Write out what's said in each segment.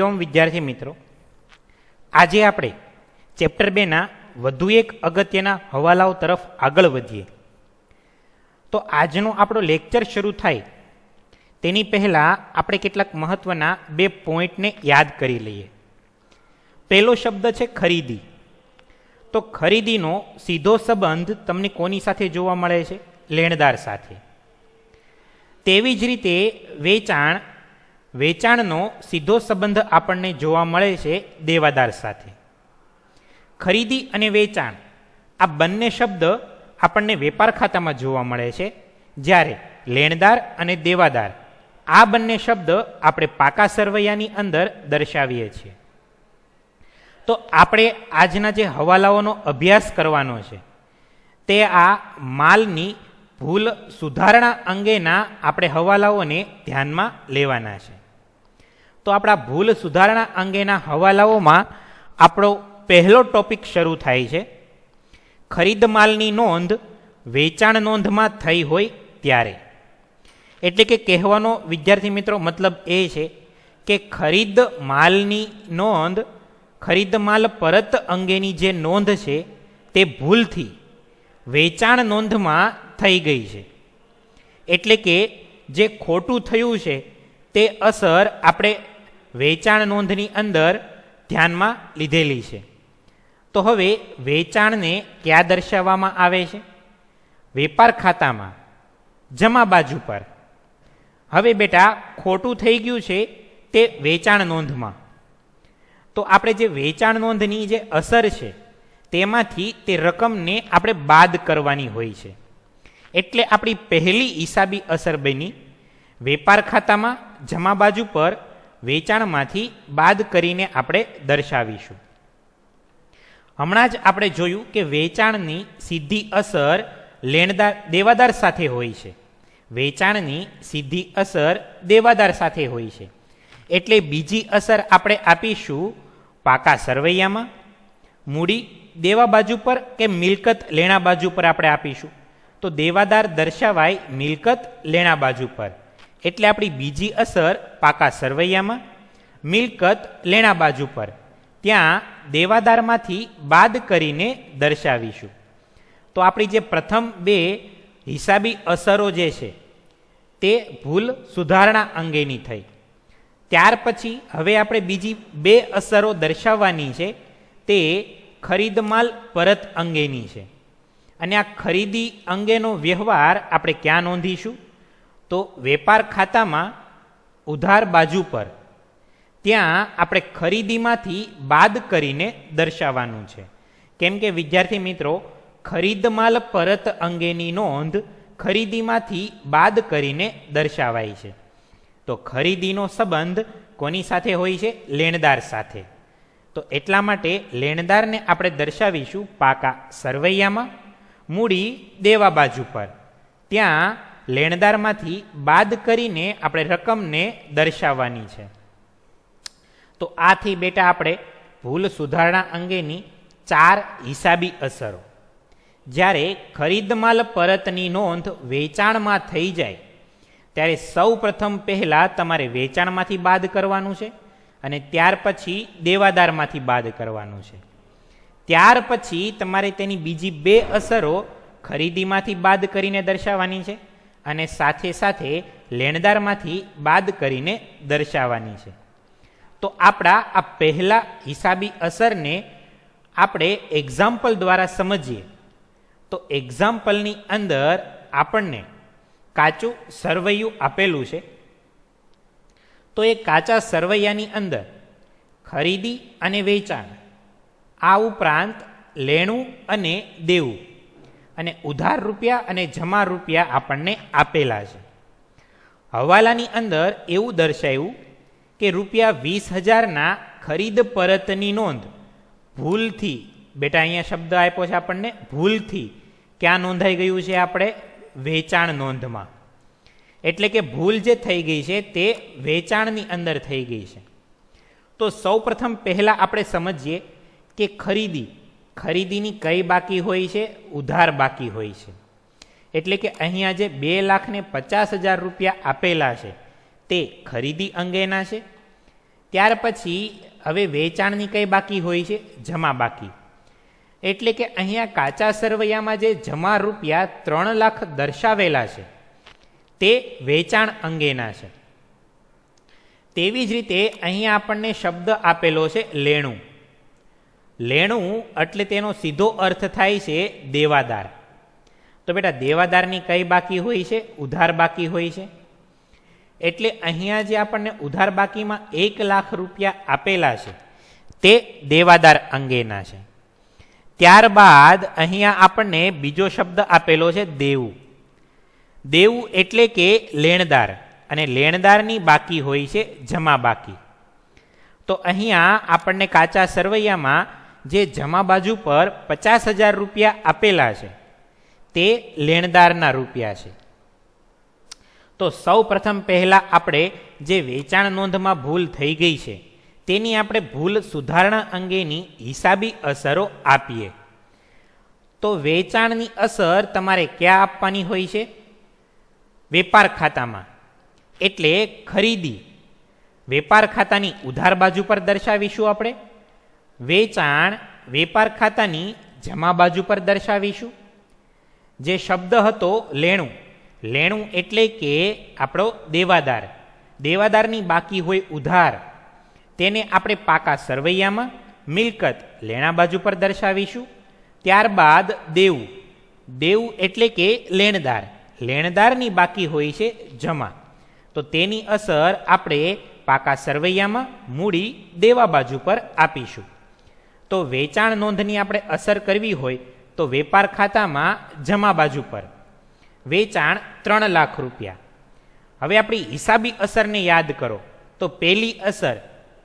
હરિઓમ વિદ્યાર્થી મિત્રો, આજે આપણે ચેપ્ટર 2ના વધુ એક અગત્યના હવાલાઓ તરફ આગળ વધીએ. તો આજનો આપણો લેક્ચર શરૂ થાય તેની પહેલાં આપણે કેટલાક મહત્ત્વના 2 પોઈન્ટને યાદ કરી લઈએ. પહેલો શબ્દ છે ખરીદી. તો ખરીદીનો સીધો સંબંધ તમને કોની સાથે જોવા મળે છે? લેણદાર સાથે. તેવી જ રીતે વેચાણનો સીધો સંબંધ આપણને જોવા મળે છે દેવાદાર સાથે. ખરીદી અને વેચાણ આ બંને શબ્દ આપણને વેપાર ખાતામાં જોવા મળે છે, જ્યારે લેણદાર અને દેવાદાર આ બંને શબ્દ આપણે પાકા સરવૈયાની અંદર દર્શાવીએ છીએ. તો આપણે આજના જે હવાલાઓનો અભ્યાસ કરવાનો છે તે આ માલની ભૂલ સુધારણા અંગેના આપણે હવાલાઓને ધ્યાનમાં લેવાના છે. તો આપણા ભૂલ સુધારણા અંગેના હવાલાઓમાં આપણો પહેલો ટોપિક શરૂ થાય છે. ખરીદ માલની નોંધ વેચાણ નોંધમાં થઈ હોય ત્યારે. એટલે કે કહેવાનો વિદ્યાર્થી મિત્રો મતલબ એ છે કે ખરીદ માલની નોંધ, ખરીદ માલ પરત અંગેની જે નોંધ છે તે ભૂલથી વેચાણ નોંધમાં થઈ ગઈ છે. એટલે કે જે ખોટું થયું છે તે અસર આપણે વેચાણ નોંધની અંદર ધ્યાનમાં લીધેલી છે. તો હવે વેચાણને ક્યાં દર્શાવવામાં આવે છે? વેપાર ખાતામાં જમા બાજુ પર. હવે બેટા ખોટું થઈ ગયું છે તે વેચાણ નોંધમાં. તો આપણે જે વેચાણ નોંધની જે અસર છે તેમાંથી તે રકમને આપણે બાદ કરવાની હોય છે. એટલે આપણી પહેલી હિસાબી અસર બની વેપાર ખાતામાં જમા બાજુ પર વેચાણમાંથી બાદ કરીને આપણે દર્શાવીશું. હમણાં જ આપણે જોયું કે વેચાણની સીધી અસર દેવાદાર સાથે હોય છે. વેચાણની સીધી અસર દેવાદાર સાથે હોય છે. એટલે બીજી અસર આપણે આપીશું પાકા સરવૈયામાં, મૂડી દેવા બાજુ પર કે મિલકત લેણા બાજુ પર આપણે આપીશું. તો દેવાદાર દર્શાવાય મિલકત લેણા બાજુ પર. એટલે આપણી બીજી અસર પાકા સરવૈયામાં, મિલકત લેણા બાજુ પર, ત્યાં દેવાદારમાંથી બાદ કરીને દર્શાવીશું. તો આપણી જે પ્રથમ 2 હિસાબી અસરો જે છે તે ભૂલ સુધારણા અંગેની થઈ. ત્યાર પછી હવે આપણે બીજી 2 અસરો દર્શાવવાની છે, તે ખરીદ માલ પરત અંગેની છે. અને આ ખરીદી અંગેનો વ્યવહાર આપણે ક્યાં નોંધીશું? તો વેપાર ખાતામાં ઉધાર બાજુ પર, ત્યાં આપણે ખરીદીમાંથી બાદ કરીને દર્શાવવાનું છે. કેમ કે વિદ્યાર્થી મિત્રો, ખરીદ માલ પરત અંગેની નોંધ ખરીદીમાંથી બાદ કરીને દર્શાવાય છે. તો ખરીદીનો સંબંધ કોની સાથે હોય છે? લેણદાર સાથે. તો એટલા માટે લેણદારને આપણે દર્શાવીશું પાકા સરવૈયામાં, મૂડી દેવા બાજુ પર, ત્યાં લેણદારમાંથી બાદ કરીને આપણે રકમને દર્શાવવાની છે. તો આથી બેટા આપણે ભૂલ સુધારણા અંગેની 4 હિસાબી અસરો. જ્યારે ખરીદ માલ પરતની નોંધ વેચાણમાં થઈ જાય ત્યારે સૌ પ્રથમ પહેલાં તમારે વેચાણમાંથી બાદ કરવાનું છે અને ત્યાર પછી દેવાદારમાંથી બાદ કરવાનું છે. ત્યાર પછી તમારે તેની બીજી 2 અસરો ખરીદીમાંથી બાદ કરીને દર્શાવવાની છે અને સાથે સાથે લેણદારમાંથી બાદ કરીને દર્શાવવાની છે. તો આપણા આ પહેલા હિસાબી અસરને આપણે એક્ઝામ્પલ દ્વારા સમજીએ. તો એક્ઝામ્પલની અંદર આપણને કાચું સરવૈયું આપેલું છે. તો એ કાચા સરવૈયાની અંદર ખરીદી અને વેચાણ, આ ઉપરાંત લેણું અને દેવું, અને ઉધાર રૂપિયા અને જમા રૂપિયા આપણને આપેલા છે. હવાલાની અંદર એવું દર્શાવ્યું કે ₹20,000ના ખરીદ પરતની નોંધ ભૂલથી, બેટા અહીંયા શબ્દ આપ્યો છે આપણને ભૂલથી, ક્યાં નોંધાઈ ગયું છે? આપણે વેચાણ નોંધમાં. એટલે કે ભૂલ જે થઈ ગઈ છે તે વેચાણની અંદર થઈ ગઈ છે. તો સૌ પ્રથમ પહેલાં આપણે સમજીએ કે ખરીદીની કઈ બાકી હોય છે? ઉધાર બાકી હોય છે. એટલે કે અહીંયા જે 2,50,000 રૂપિયા આપેલા છે તે ખરીદી અંગેના છે. ત્યાર પછી હવે વેચાણની કઈ બાકી હોય છે? જમા બાકી. એટલે કે અહીંયા કાચા સરવૈયામાં જે જમા રૂપિયા 3 લાખ દર્શાવેલા છે તે વેચાણ અંગેના છે. તેવી જ રીતે અહીંયા આપણને શબ્દ આપેલો છે લેણું. લેણું એટલે તેનો સીધો અર્થ થાય છે દેવાદાર. તો બેટા દેવાદારની કઈ બાકી હોય છે? ઉધાર બાકી હોય છે. એટલે અહીંયા જે આપણને ઉધાર બાકીમાં 1 લાખ રૂપિયા આપેલા છે તે દેવાદાર અંગેના છે. ત્યારબાદ અહીંયા આપણને બીજો શબ્દ આપેલો છે દેવું. દેવું એટલે કે લેણદાર, અને લેણદારની બાકી હોય છે જમા બાકી. તો અહીંયા આપણને કાચા સરવૈયામાં જે જમા બાજુ પર 50,000 રૂપિયા આપેલા છે તે લેણદારના રૂપિયા છે. તો સૌ પ્રથમ પહેલા આપણે જે વેચાણ નોંધમાં ભૂલ થઈ ગઈ છે તેની આપણે ભૂલ સુધારણા અંગેની હિસાબી અસરો આપીએ. તો વેચાણની અસર તમારે ક્યાં આપવાની હોય છે? વેપાર ખાતામાં. એટલે ખરીદી વેપાર ખાતાની ઉધાર બાજુ પર દર્શાવીશું આપણે. વેચાણ વેપાર ખાતાની જમા બાજુ પર દર્શાવીશું. જે શબ્દ હતો લેણું, લેણું એટલે કે આપણો દેવાદાર. દેવાદારની બાકી હોય ઉધાર, તેને આપણે પાકા સરવૈયામાં મિલકત લેણા બાજુ પર દર્શાવીશું. ત્યારબાદ દેવું, દેવું એટલે કે લેણદાર, લેણદારની બાકી હોય છે જમા. તો તેની અસર આપણે પાકા સરવૈયામાં મૂડી દેવા બાજુ પર આપીશું. તો વેચાણ નોંધની આપણે અસર કરવી હોય તો વેપાર ખાતામાં જમા બાજુ પર વેચાણ 3 લાખ રૂપિયા. હવે આપણી હિસાબી અસરને યાદ કરો. તો પહેલી અસર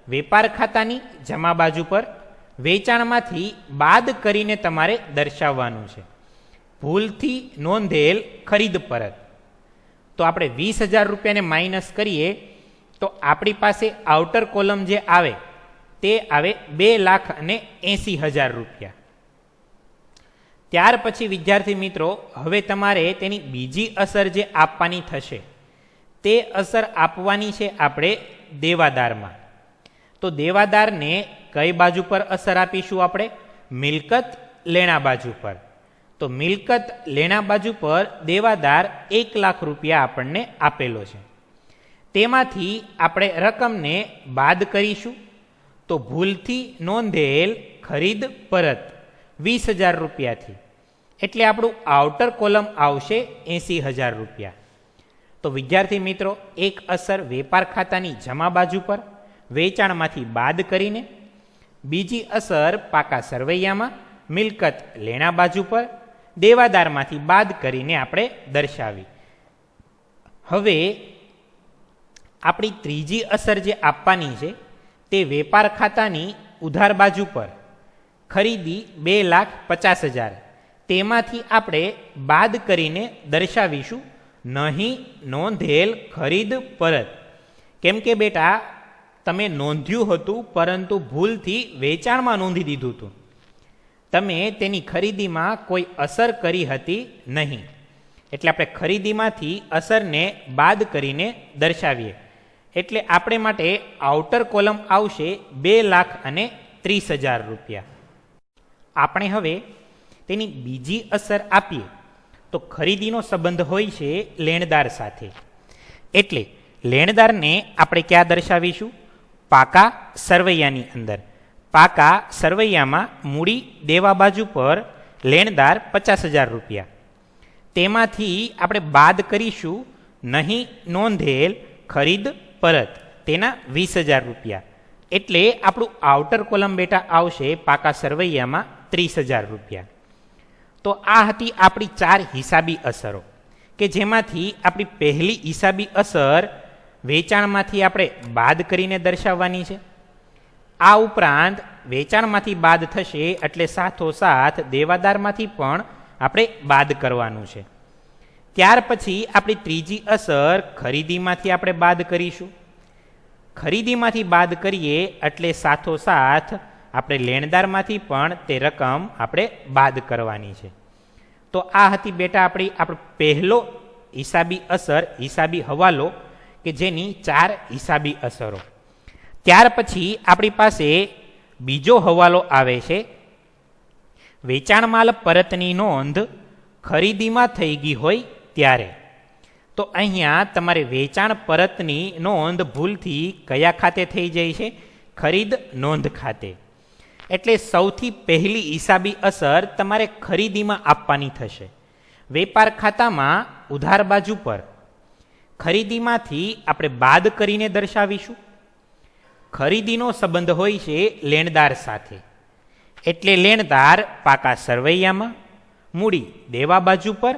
વેપાર ખાતાની જમા બાજુ પર વેચાણમાંથી બાદ કરીને તમારે દર્શાવવાનું છે. ભૂલથી નોંધેલ ખરીદ પરત. તો આપણે 20,000 રૂપિયાને માઇનસ કરીએ તો આપણી પાસે આઉટર કોલમ જે આવે તે આવે 2,80,000 રૂપિયા. ત્યાર પછી વિદ્યાર્થી મિત્રો હવે તમારે તેની બીજી અસર જે આપવાની થશે તે અસર આપવાની છે આપણે દેવાદારમાં. તો દેવાદારને કઈ બાજુ પર અસર આપીશું આપણે? મિલકત લેણા બાજુ પર. તો મિલકત લેણા બાજુ પર દેવાદાર 1 લાખ રૂપિયા આપણને આપેલો છે. તેમાંથી આપણે રકમને બાદ કરીશું. તો ભૂલથી નોંધેલ ખરીદ પરત 20,000 રૂપિયાથી, એટલે આપણું આઉટર કોલમ આવશે 80,000 રૂપિયા. તો વિદ્યાર્થી મિત્રો એક અસર વેપાર ખાતાની જમા બાજુ પર વેચાણમાંથી બાદ કરીને, બીજી અસર પાકા સરવૈયામાં મિલકત લેણા બાજુ પર દેવાદારમાંથી બાદ કરીને આપણે દર્શાવી. હવે આપણી ત્રીજી અસર જે આપવાની છે તે વેપાર ખાતાની ઉધાર બાજુ પર ખરીદી 2,50,000, તેમાંથી આપણે બાદ કરીને દર્શાવીશું નહીં નોંધેલ ખરીદ પરત. કેમ કે બેટા તમે નોંધ્યું હતું પરંતુ ભૂલથી વેચાણમાં નોંધી દીધું હતું, તમે તેની ખરીદીમાં કોઈ અસર કરી હતી નહીં. એટલે આપણે ખરીદીમાંથી અસરને બાદ કરીને દર્શાવીએ. એટલે આપણે માટે આઉટર કોલમ આવશે 2,30,000 રૂપિયા. આપણે હવે તેની બીજી અસર આપીએ તો ખરીદીનો સંબંધ હોય છે લેણદાર સાથે. એટલે લેણદારને આપણે ક્યાં દર્શાવીશું? પાકા સરવૈયાની અંદર. પાકા સરવૈયામાં મૂડી દેવા બાજુ પર લેણદાર 50,000 રૂપિયા, તેમાંથી આપણે બાદ કરીશું નહીં નોંધેલ ખરીદ પરત, તેના 20,000 રૂપિયા. એટલે આપણું આઉટર કોલમ બેટા આવશે પાકા સરવૈયામાં 30,000 રૂપિયા. તો આ હતી આપણી 4 હિસાબી અસરો કે જેમાંથી આપણી પહેલી હિસાબી અસર વેચાણમાંથી આપણે બાદ કરીને દર્શાવવાની છે. આ ઉપરાંત વેચાણમાંથી બાદ થશે એટલે સાથોસાથ દેવાદારમાંથી પણ આપણે બાદ કરવાનું છે. ત્યાર પછી આપણી ત્રીજી અસર ખરીદીમાંથી આપણે બાદ કરીશું. ખરીદીમાંથી બાદ કરીએ એટલે સાથોસાથ આપણે લેણદારમાંથી પણ તે રકમ આપણે બાદ કરવાની છે. તો આ હતી બેટા આપણો પહેલો હિસાબી અસર, હિસાબી હવાલો કે જેની 4 હિસાબી અસરો. ત્યાર પછી આપણી પાસે બીજો હવાલો આવે છે, વેચાણ માલ પરતની નોંધ ખરીદીમાં થઈ ગઈ હોય ત્યારે. તો અહીંયા તમારે વેચાણ પરતની નોંધ ભૂલથી કયા ખાતે થઈ જાય છે? ખરીદ નોંધ ખાતે. એટલે સૌથી પહેલી હિસાબી અસર તમારે ખરીદીમાં આપવાની થશે. વેપાર ખાતામાં ઉધાર બાજુ પર ખરીદીમાંથી આપણે બાદ કરીને દર્શાવીશું. ખરીદીનો સંબંધ હોય છે લેણદાર સાથે, એટલે લેણદાર પાકા સરવૈયામાં, મૂડી દેવા બાજુ પર,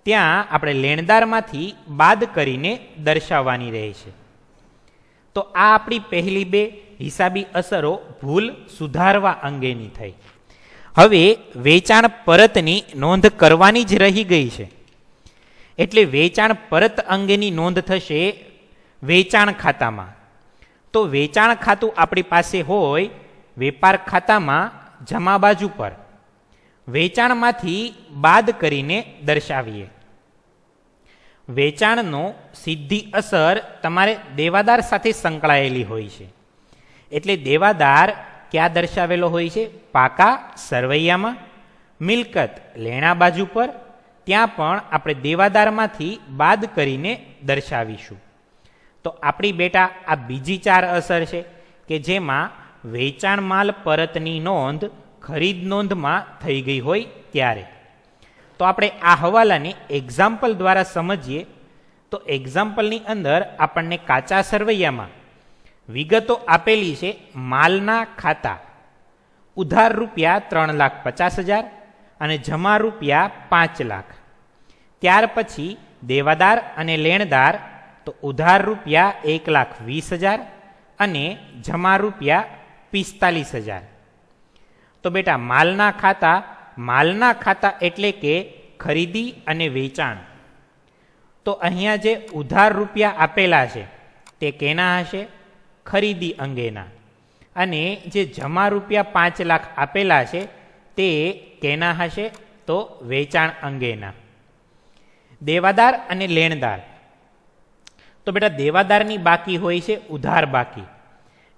ત્યાં આપણે લેણદારમાંથી બાદ કરીને દર્શાવવાની રહે છે. તો આ આપણી પહેલી બે હિસાબી અસરો ભૂલ સુધારવા અંગેની થઈ. હવે વેચાણ પરતની નોંધ કરવાની જ રહી ગઈ છે, એટલે વેચાણ પરત અંગેની નોંધ થશે વેચાણ ખાતામાં. તો વેચાણ ખાતું આપણી પાસે હોય વેપાર ખાતામાં જમા બાજુ પર, વેચાણમાંથી બાદ કરીને દર્શાવીએ. વેચાણનો સીધી અસર તમારે દેવાદાર સાથે સંકળાયેલી હોય છે, એટલે દેવાદાર ક્યાં દર્શાવેલો હોય છે? પાકા સરવૈયામાં. મિલકત લેણા બાજુ પર, ત્યાં પણ આપણે દેવાદારમાંથી બાદ કરીને દર્શાવીશું. તો આપણી બેટા આ બીજી ચાર અસર છે કે જેમાં વેચાણ માલ પરતની નોંધ ખરીદ નોંધમાં થઈ ગઈ હોય ત્યારે. તો આપણે આ હવાલાને એક્ઝામ્પલ દ્વારા સમજીએ. તો એક્ઝામ્પલની અંદર આપણને કાચા સરવૈયામાં વિગતો આપેલી છે. માલના ખાતા ઉધાર રૂપિયા 3,50,000 અને જમા રૂપિયા 5 લાખ. ત્યાર પછી દેવાદાર અને લેણદાર, તો ઉધાર રૂપિયા 1,20,000 અને જમા રૂપિયા 45,000. તો બેટા માલના ખાતા એટલે કે ખરીદી અને વેચાણ. તો અહીંયા જે ઉધાર રૂપિયા આપેલા છે તે કેના હશે? ખરીદી અંગેના. અને જે જમા રૂપિયા 5 લાખ આપેલા છે તે કેના હશે? તો વેચાણ અંગેના. દેવાદાર અને લેણદાર, તો બેટા દેવાદારની બાકી હોય છે ઉધાર બાકી,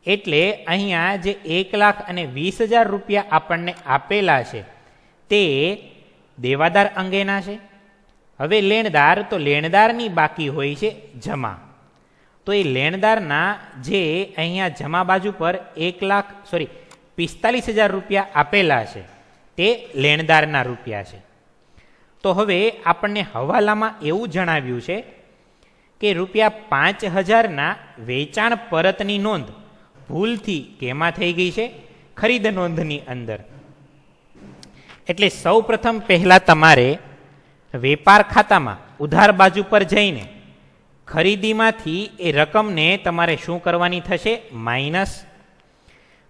એટલે અહીંયા જે 1,20,000 રૂપિયા આપણને આપેલા છે તે દેવાદાર અંગેના છે. હવે લેણદાર, તો લેણદારની બાકી હોય છે જમા. તો એ લેણદારના જે અહીંયા જમા બાજુ પર 45,000 રૂપિયા આપેલા છે તે લેણદારના રૂપિયા છે. તો હવે આપણને હવાલામાં એવું જણાવ્યું છે કે રૂપિયા 5,000ના વેચાણ પરતની નોંધ ભૂલથી કેમાં થઈ ગઈ છે? ખરીદ નોંધની અંદર. એટલે સૌ પ્રથમ પહેલા તમારે વેપાર ખાતામાં ઉધાર બાજુ પર જઈને ખરીદીમાંથી એ રકમને તમારે શું કરવાની થશે? માઇનસ.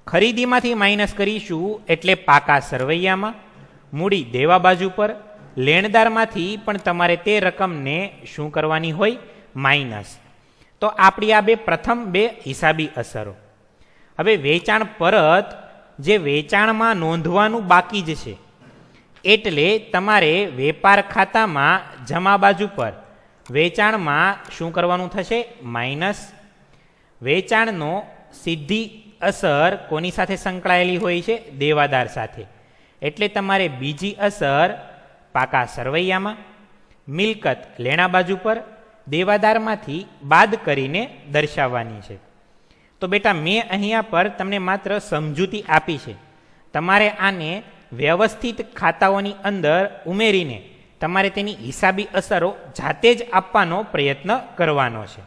ખરીદીમાંથી માઇનસ કરીશું એટલે પાકા સરવૈયામાં, મૂડી દેવા બાજુ પર, લેણદારમાંથી પણ તમારે તે રકમને શું કરવાની હોય? માઇનસ. તો આપણી આ પ્રથમ બે હિસાબી અસરો. હવે વેચાણ પરત જે વેચાણમાં નોંધવાનું બાકી જ છે, એટલે તમારે વેપાર ખાતામાં જમા બાજુ પર વેચાણમાં શું કરવાનું થશે? માઇનસ. વેચાણનો સીધી અસર કોની સાથે સંકળાયેલી હોય છે? દેવાદાર સાથે. એટલે તમારે બીજી અસર પાકા સરવૈયામાં, મિલકત લેણા બાજુ પર, દેવાદારમાંથી બાદ કરીને દર્શાવવાની છે. તો બેટા મેં અહીંયા પર તમને માત્ર સમજૂતી આપી છે. તમારે આને વ્યવસ્થિત ખાતાઓની અંદર ઉમેરીને તમારે તેની હિસાબી અસરો જાતે જ આપવાનો પ્રયત્ન કરવાનો છે.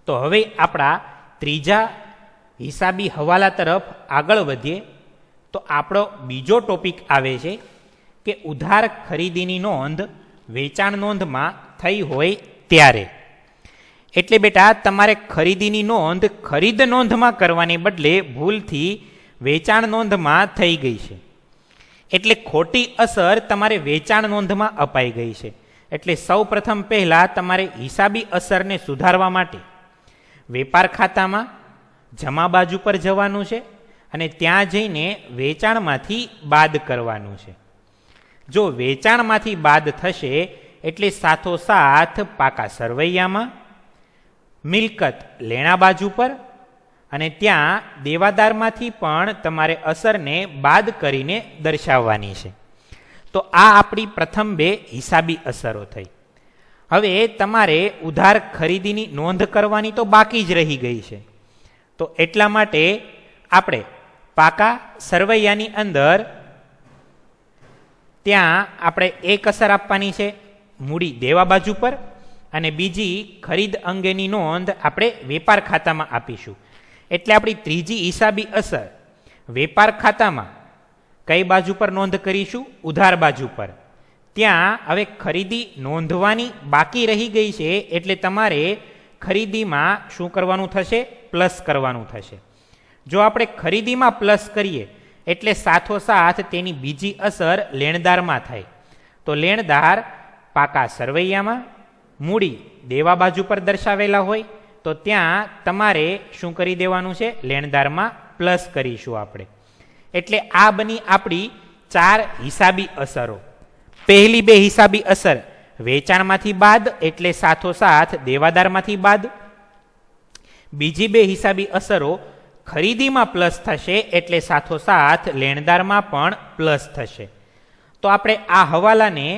તો હવે આપણા ત્રીજા હિસાબી હવાલા તરફ આગળ વધીએ. તો આપણો બીજો ટોપિક આવે છે કે ઉધાર ખરીદીની નોંધ વેચાણ નોંધમાં થઈ હોય ત્યારે. એટલે બેટા તમારે ખરીદીની નોંધ ખરીદ નોંધમાં કરવાને બદલે ભૂલથી વેચાણ નોંધમાં થઈ ગઈ છે. એટલે ખોટી અસર તમારે વેચાણ નોંધમાં અપાઈ ગઈ છે. એટલે સૌ પ્રથમ પહેલાં તમારે હિસાબી અસરને સુધારવા માટે વેપાર ખાતામાં જમા બાજુ પર જવાનું છે અને ત્યાં જઈને વેચાણમાંથી બાદ કરવાનું છે. જો વેચાણમાંથી બાદ થશે એટલે સાથોસાથ પાકા સરવૈયામાં, મિલકત લેણા બાજુ પર અને ત્યાં દેવાદારમાંથી પણ તમારે અસરને બાદ કરીને દર્શાવવાની છે. તો આ આપણી પ્રથમ બે હિસાબી અસરો થઈ. હવે તમારે ઉધાર ખરીદીની નોંધ કરવાની તો બાકી જ રહી ગઈ છે. તો એટલા માટે આપણે પાકા સરવૈયાની અંદર ત્યાં આપણે એક અસર આપવાની છે મૂડી દેવા બાજુ પર, અને બીજી ખરીદ અંગેની નોંધ આપણે વેપાર ખાતામાં આપીશું. એટલે આપણી ત્રીજી હિસાબી અસર વેપાર ખાતામાં કઈ બાજુ પર નોંધ કરીશું? ઉધાર બાજુ પર. ત્યાં હવે ખરીદી નોંધવાની બાકી રહી ગઈ છે, એટલે તમારે ખરીદીમાં શું કરવાનું થશે? પ્લસ કરવાનું થશે. જો આપણે ખરીદીમાં પ્લસ કરીએ એટલે સાથોસાથ તેની બીજી અસર લેણદારમાં થાય. તો લેણદાર પાકા સરવૈયામાં મૂડી દેવા બાજુ પર દર્શાવેલા હોય તો ત્યાં તમારે શું કરી દેવાનું છે? લેણદારમાં પ્લસ કરીશું આપણે. એટલે આ બની આપણી 4 હિસાબી અસરો. પહેલી બે હિસાબી અસર વેચાણમાંથી બાદ એટલે સાથોસાથ દેવાદારમાંથી બાદ. બીજી બે હિસાબી અસરો ખરીદીમાં પ્લસ થશે એટલે સાથોસાથ લેણદારમાં પણ પ્લસ થશે. તો આપણે આ હવાલાને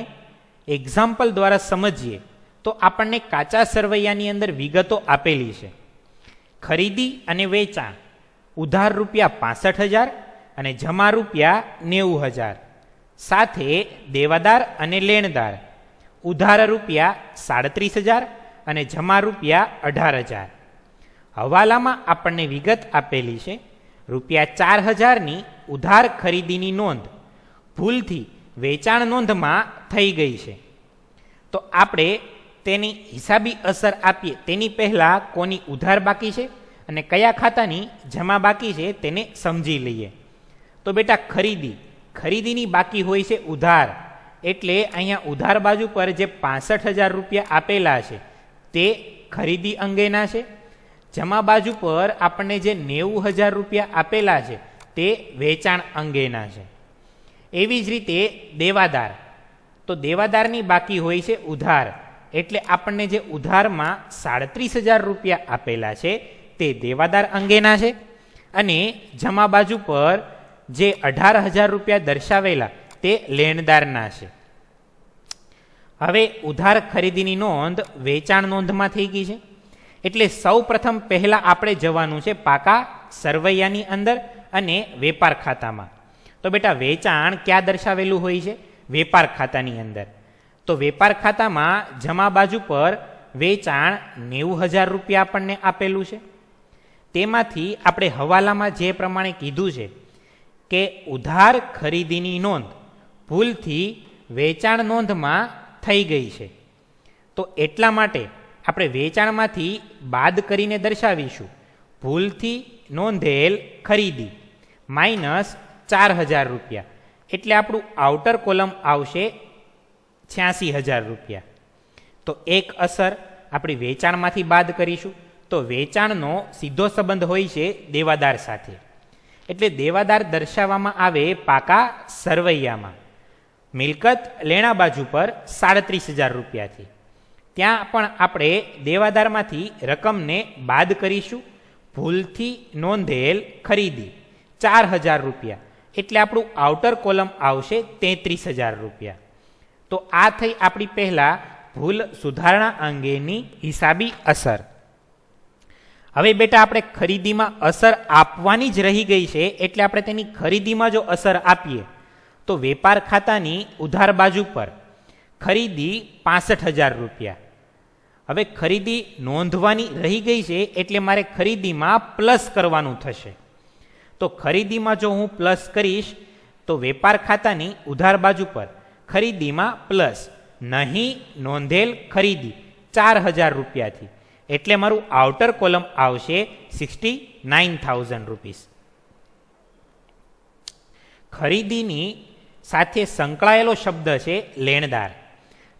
એક્ઝામ્પલ દ્વારા સમજીએ તો આપણને કાચા સરવૈયાની અંદર વિગતો આપેલી છે. ખરીદી અને વેચાણ ઉધાર રૂપિયા 65,000 અને જમા રૂપિયા 90,000, સાથે દેવાદાર અને લેણદાર ઉધાર રૂપિયા 37,000 અને જમા રૂપિયા 18,000. હવાલામાં આપણને વિગત આપેલી છે રૂપિયા 4,000ની ઉધાર ખરીદીની નોંધ ભૂલથી વેચાણ નોંધમાં થઈ ગઈ છે. તો આપણે તેની હિસાબી અસર આપીએ તેની પહેલાં કોની ઉધાર બાકી છે અને કયા ખાતાની જમા બાકી છે તેને સમજી લઈએ. તો બેટા ખરીદીની બાકી હોય છે ઉધાર, એટલે અહીંયા ઉધાર બાજુ પર જે 65,000 રૂપિયા આપેલા છે તે ખરીદી અંગેના છે. જમા બાજુ પર આપણને જે 90,000 રૂપિયા આપેલા છે તે વેચાણ અંગેના છે. એવી જ રીતે દેવાદાર, તો દેવાદારની બાકી હોય છે ઉધાર, એટલે આપણને જે ઉધારમાં 37,000 રૂપિયા આપેલા છે તે દેવાદાર અંગેના છે. અને જમા બાજુ પર જે 18,000 રૂપિયા દર્શાવેલા તે લેણદારના છે. હવે ઉધાર ખરીદીની નોંધ વેચાણ નોંધમાં થઈ ગઈ છે, એટલે સૌ પ્રથમ પહેલા આપણે જવાનું છે પાકા સરવૈયાની અંદર અને વેપાર ખાતામાં. તો બેટા વેચાણ ક્યાં દર્શાવેલું હોય છે? વેપાર ખાતાની અંદર. તો વેપાર ખાતામાં જમા બાજુ પર વેચાણ 90,000 રૂપિયા આપણને આપેલું છે. તેમાંથી આપણે હવાલામાં જે પ્રમાણે કીધું છે કે ઉધાર ખરીદીની નોંધ ભૂલથી વેચાણ નોંધમાં થઈ ગઈ છે, તો એટલા માટે આપણે વેચાણમાંથી બાદ કરીને દર્શાવીશું ભૂલથી નોંધેલ ખરીદી માઇનસ 4,000 રૂપિયા. એટલે આપણું આઉટર કોલમ આવશે 86,000 રૂપિયા. તો એક અસર આપણી વેચાણમાંથી બાદ કરીશું. તો વેચાણનો સીધો સંબંધ હોય છે દેવાદાર સાથે, એટલે દેવાદાર દર્શાવવામાં આવે પાકા સરવૈયામાં. મિલકત લેણા બાજુ પર 37,000 રૂપિયાથી. ત્યાં પણ આપણે દેવાદારમાંથી રકમને બાદ કરીશું ભૂલથી નોંધેલ ખરીદી 4,000 રૂપિયા, એટલે આપણું આઉટર કોલમ આવશે 33,000 રૂપિયા. તો આ થઈ આપણી પહેલા ભૂલ સુધારણા અંગેની હિસાબી અસર. હવે બેટા આપણે ખરીદીમાં અસર આપવાની જ રહી ગઈ છે, એટલે આપણે તેની ખરીદીમાં જો અસર આપીએ તો વેપાર ખાતાની ઉધાર બાજુ પર ખરીદી 65,000 રૂપિયા. હવે ખરીદી નોંધવાની રહી ગઈ છે, એટલે મારે ખરીદીમાં પ્લસ કરવાનું થશે. તો ખરીદીમાં જો હું પ્લસ કરીશ તો વેપાર ખાતાની ઉધાર બાજુ પર ખરીદીમાં પ્લસ નહીં નોંધેલ ખરીદી 4,000 રૂપિયાથી, એટલે મારું આઉટર કોલમ આવશે 69,000 રૂપીસ. ખરીદીની સાથે સંકળાયેલો શબ્દ છે લેણદાર.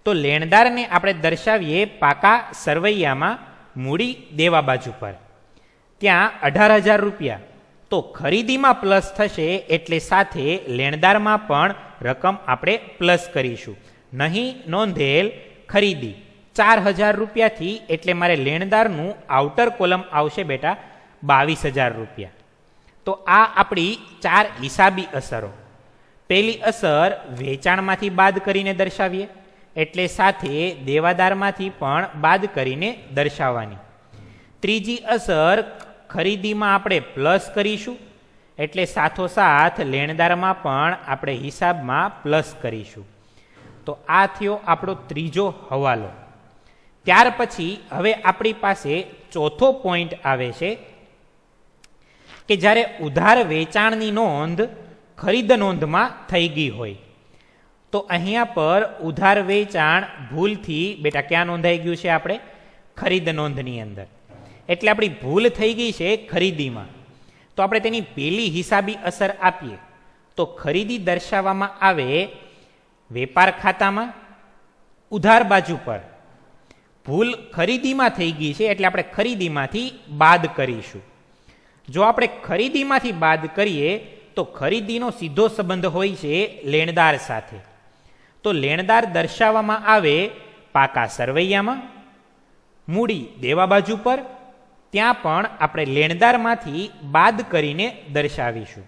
તો લેણદારને આપણે દર્શાવીએ પાકા સરવૈયામાં મૂડી દેવા બાજુ પર. ત્યાં 18,000 રૂપિયા, તો ખરીદીમાં પ્લસ થશે એટલે સાથે લેણદારમાં પણ રકમ આપણે પ્લસ કરીશું. નહીં નોંધેલ ખરીદી 4,000 રૂપિયાથી, એટલે મારે લેણદારનું આઉટર કોલમ આવશે બેટા 22,000 રૂપિયા. તો આ આપણી 4 હિસાબી અસરો. પહેલી અસર વેચાણમાંથી બાદ કરીને દર્શાવીએ, એટલે સાથે દેવાદારમાંથી પણ બાદ કરીને દર્શાવવાની. ત્રીજી અસર ખરીદીમાં આપણે પ્લસ કરીશું, એટલે સાથોસાથ લેણદારમાં પણ આપણે હિસાબમાં પ્લસ કરીશું. તો આ થયો આપણો ત્રીજો હવાલો. ત્યાર પછી હવે આપણી પાસે ચોથો પોઈન્ટ આવે છે કે જ્યારે ઉધાર વેચાણની નોંધ ખરીદ નોંધમાં થઈ ગઈ હોય, તો અહીંયા પર ઉધાર વેચાણ ભૂલથી બેટા ક્યાં નોંધાઈ ગયું છે? આપણે ખરીદ નોંધની અંદર. એટલે આપણી ભૂલ થઈ ગઈ છે ખરીદીમાં. તો આપણે તેની પહેલી હિસાબી અસર આપીએ તો ખરીદી દર્શાવવામાં આવે વેપાર ખાતામાં ઉધાર બાજુ પર. ભૂલ ખરીદીમાં થઈ ગઈ છે એટલે આપણે ખરીદીમાંથી બાદ કરીશું. જો આપણે ખરીદીમાંથી બાદ કરીએ તો ખરીદીનો સીધો સંબંધ હોય છે લેણદાર સાથે. તો લેણદાર દર્શાવવામાં આવે પાકા સરવૈયામાં, મૂડી દેવા બાજુ પર, ત્યાં પણ આપણે લેણદારમાંથી બાદ કરીને દર્શાવીશું.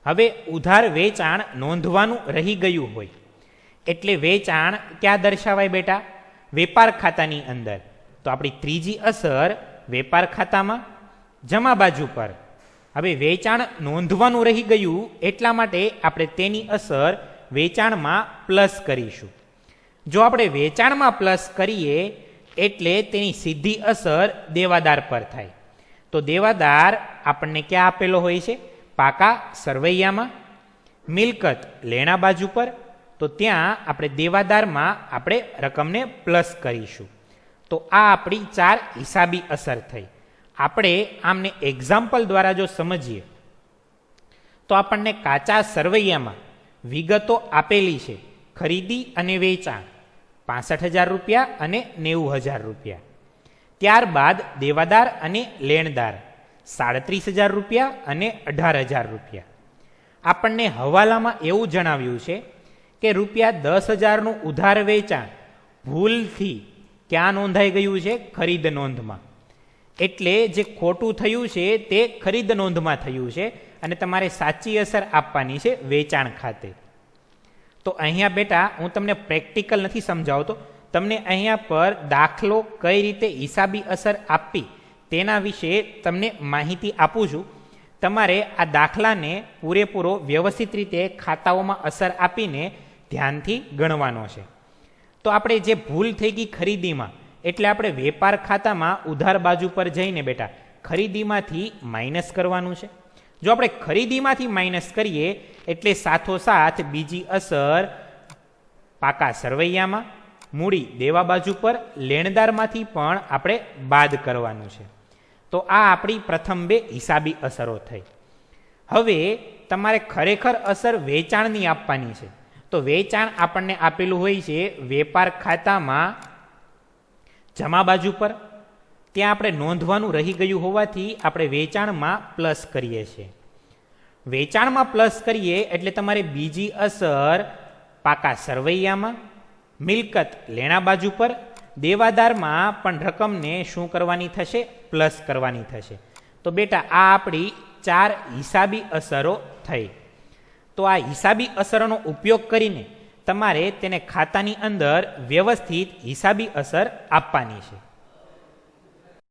હવે ઉધાર વેચાણ નોંધવાનું રહી ગયું હોય એટલે વેચાણ ક્યાં દર્શાવાય બેટા? વેપાર ખાતાની અંદર. તો આપણી ત્રીજી અસર વેપાર ખાતામાં, જમા બાજુ પર. હવે વેચાણ નોંધવાનું રહી ગયું એટલા માટે આપણે તેની અસર વેચાણમાં પ્લસ કરીશું. જો આપણે વેચાણમાં પ્લસ કરીએ એટલે તેની સીધી અસર દેવાદાર પર થાય. તો દેવાદાર આપણને ક્યાં આપેલો હોય છે? પાકા સરવૈયામાં, મિલકત લેણા બાજુ પર. તો ત્યાં આપણે દેવાદારમાં આપણે રકમને પ્લસ કરીશું. તો આ આપણી 4 હિસાબી અસર થઈ. આપણે આમને એક્ઝામ્પલ દ્વારા જો સમજીએ તો આપણને કાચા સરવૈયામાં વિગતો આપેલી છે. ખરીદી અને વેચાણ 65,000 રૂપિયા અને 90,000 રૂપિયા. ત્યારબાદ દેવાદાર અને લેણદાર 37,000 રૂપિયા અને 18,000 રૂપિયા. આપણને હવાલામાં એવું જણાવ્યું છે કે ₹10,000નું ઉધાર વેચાણ ભૂલથી ક્યાં નોંધાઈ ગયું છે? ખરીદ નોંધમાં. એટલે જે ખોટું થયું છે તે ખરીદ નોંધમાં થયું છે અને તમારે સાચી અસર આપવાની છે વેચાણ ખાતે. તો અહીંયા બેટા હું તમને પ્રેક્ટિકલ નથી સમજાવતો, તમને અહીંયા પર દાખલો કઈ રીતે હિસાબી અસર આપવી તેના વિશે તમને માહિતી આપું છું. તમારે આ દાખલાને પૂરેપૂરો વ્યવસ્થિત રીતે ખાતાઓમાં અસર આપીને ધ્યાનથી ગણવાનો છે. તો આપણે જે ભૂલ થઈ ગઈ ખરીદીમાં, એટલે આપણે વેપાર ખાતામાં ઉધાર બાજુ પર જઈને બેટા ખરીદીમાંથી માઇનસ કરવાનું છે. જો આપણે ખરીદીમાંથી માઇનસ કરીએ એટલે સાથોસાથ બીજી અસર પાકા સરવૈયામાં, મૂડી દેવા બાજુ પર, લેણદારમાંથી પણ આપણે બાદ કરવાનું છે. તો આ આપણી પ્રથમ 2 હિસાબી અસરો થઈ. હવે તમારે ખરેખર અસર વેચાણની આપવાની છે. તો વેચાણ આપણને આપેલું હોય છે વેપાર ખાતામાં જમા બાજુ પર. ત્યાં આપણે નોંધવાનું રહી ગયું હોવાથી આપણે વેચાણમાં પ્લસ કરીએ છીએ. વેચાણમાં પ્લસ કરીએ એટલે તમારે બીજી અસર પાકા સરવૈયામાં, મિલકત લેણા બાજુ પર, દેવાદારમાં પણ રકમને શું કરવાની થશે? પ્લસ કરવાની થશે. તો બેટા આ આપણી 4 હિસાબી અસરો થઈ. તો આ હિસાબી અસરોનો ઉપયોગ કરીને તમારે તેને ખાતાની અંદર વ્યવસ્થિત હિસાબી અસર આપવાની છે.